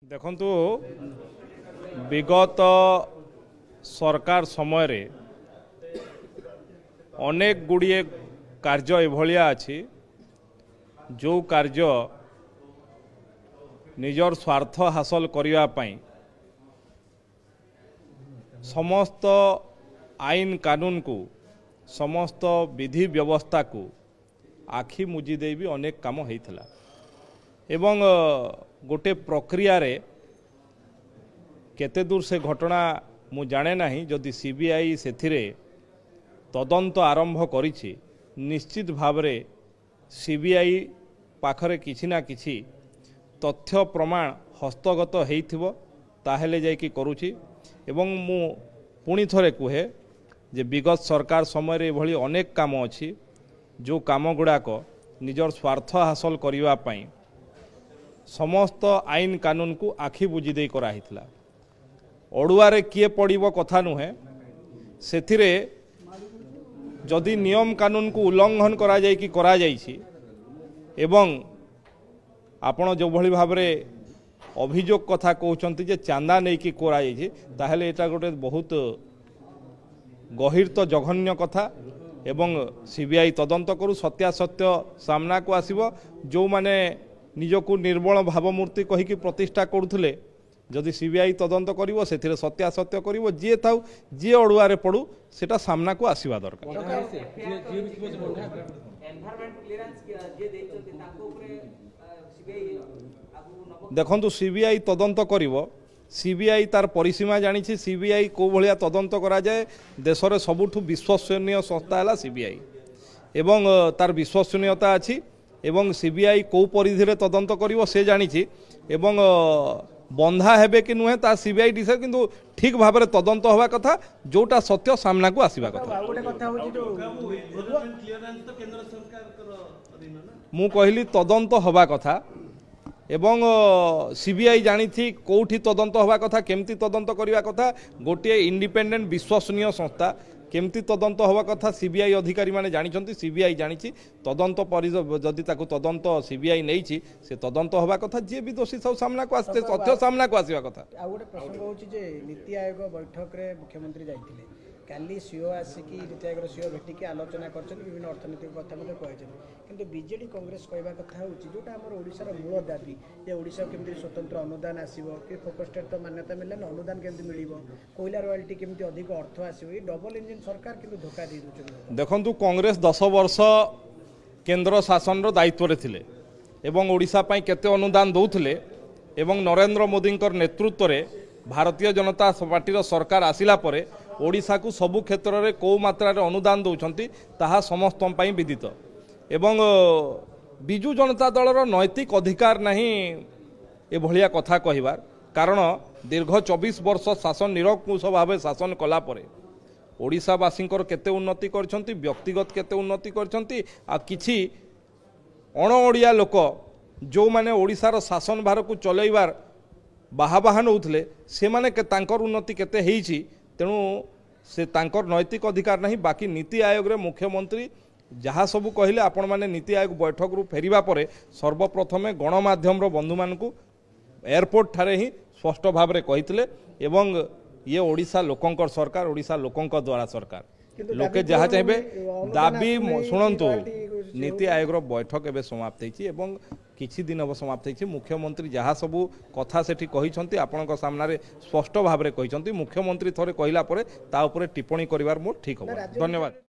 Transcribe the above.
देखंतु विगत सरकार समय रे अनेक गुड़िए कार्य एभलिया अछि जो कार्य निजर स्वार्थ हासिल करिवा पई समस्त आईन कानून को समस्त विधि व्यवस्था को आखि मुजी दे भी अनेक काम होइथला एवं गोटे प्रक्रिया रे केते दूर से घटना मु जाने नाही जदि सीबीआई सेथिरे तदंत आरंभ करिछि निश्चित भावरे सीबीआई पाखरे किछि ना किछि तथ्य प्रमाण हस्तगत हेइथिबो ताहेले जाय कि करूछि एवं मु पुणी थरे कुहे जे विगत सरकार समय रे भली अनेक काम अछि जो काम गुड़ाक निजर स्वार्थ हासिल करिवा पई समस्त आईन कानून को आखि बुझी दे कराइथिला अड़ुआरे किए पड़िबो कथा नुहे सेथिरे जदि नियम कानून को उल्लंघन करा जाय कि करा जायछि एवं आपण जो भली भाबरे अभियोग कथा कहउचंती जे चांदा नै कि करा जायछि ताहेले एटा गोटे बहुत गहिर तो जघन्य कथा एवं सीबीआई तदंत करू सत्यासत्य सामना को आसीबो जो माने निजको निर्बल भावमूर्ति कहीकि प्रतिष्ठा करुले जदि सीबीआई तदंत करिवो सेथिरे सत्यासत्य करिवो जे थाउ जे अड़ुआरे पड़ू सेटा सामना को आसीबा दरकार। देखंतु सीबीआई तदंत करिवो सीबीआई तार परिसीमा जानी सीबीआई को भलिया तदंत करा जाए देश रे सबुठु विश्वसनीय संस्था है सीबीआई एवं तार विश्वसनीयता अच्छी एवं सीबीआई को परिधि रे तदंत करिवो से जानी एवं बंधा हेबे कि नुहे ता सीबीआई डिसाइड किंतु ठीक भाव में तदंत हवा कथा जोटा सत्य सामना को आसीबा कथा मु कहली तदंत हवा कथा एवं सीबीआई जानी थी कोठी तदंत हवा कथा केमती तदंत करवा कथा गोटे इंडिपेंडेंट विश्वसनीय संस्था केमती तदंत हवा कथा सीबीआई अधिकारी माने जानी सीबीआई जानी तदंत जदि ताकू तदंत सीबीआई नहीं से तदंत हवा कथा जे भी दोषी सब सामना को आसते तथ्य सामना को आसीबा कथा। आ गोटे प्रसंग होची जे नीति आयोग बैठक रे मुख्यमंत्री जाइथिले काली सीओ आसिकी नीति आयोग सीओ भेटिकी आलोचना करछन विभिन्न अर्थनैतिक कथा मध्ये कहछन किंतु बीजेडी कांग्रेस कहबा कथा होची जोटा हमर ओडिसा रो मूल दाबी जे ओडिसा केमति स्वतंत्र अनुदान आसीबो कि फोकस स्टेट तो मान्यता मिलले अनुदान केमति मिलिबो कोइला रॉयल्टी केमति अधिक अर्थ आसीबो ई डबल इंजन सरकार किंतु धोखा दे दुछन। देखंतु कांग्रेस 10 वर्ष केंद्र शासन रो दायित्व रे थिले एवं ओडिसा पई केते अनुदान दउथिले एवं नरेंद्र मोदी नेतृत्व रे भारतीय जनता पार्टी सरकार आसिला परे ओडिशा को सबु क्षेत्र में कौ मात्रा अनुदान दौरान ताहा समस्त विदित एवं बिजु जनता दलर नैतिक अधिकार नहीं ए भलिया कथा कहिबार कारण दीर्घ 24 वर्ष शासन निरंकुश भाव शासन कला परे ओडिशावासी केते उन्नति करछंती व्यक्तिगत केते उन्नति करछंती आ किछि अण ओडिया लोक जो माने ओडिशार शासन भार को चलैबार बाहा नौथले से माने तांकर उन्नति केते हेइछि तेणु से तांकर नैतिक अधिकार नहीं बाकी नीति आयोग रे मुख्यमंत्री जहाँ सबू कहले आपण माने नीति आयोग बैठक रु फेरिबा परे सर्वप्रथमे गणमाध्यम रो बंधु मान को एयरपोर्ट ठारे ही स्पष्ट भाव में कहितले एवं ये ओडिशा लोकंकर सरकार ओडिशा लोकंक द्वारा सरकार लोके जहाँ चाहिए दाबी शुणु नीति आयोग रो बैठक एवं समाप्त होती एवं किछि दिन हम समाप्त होती मुख्यमंत्री जहाँ सबू कथा सेठी कहिसंती आपनक सामने स्पष्ट भाव में कहिसंती मुख्यमंत्री थरे कहला परे ता उपरे टिप्पणी करिवार मोर ठीक हो। धन्यवाद।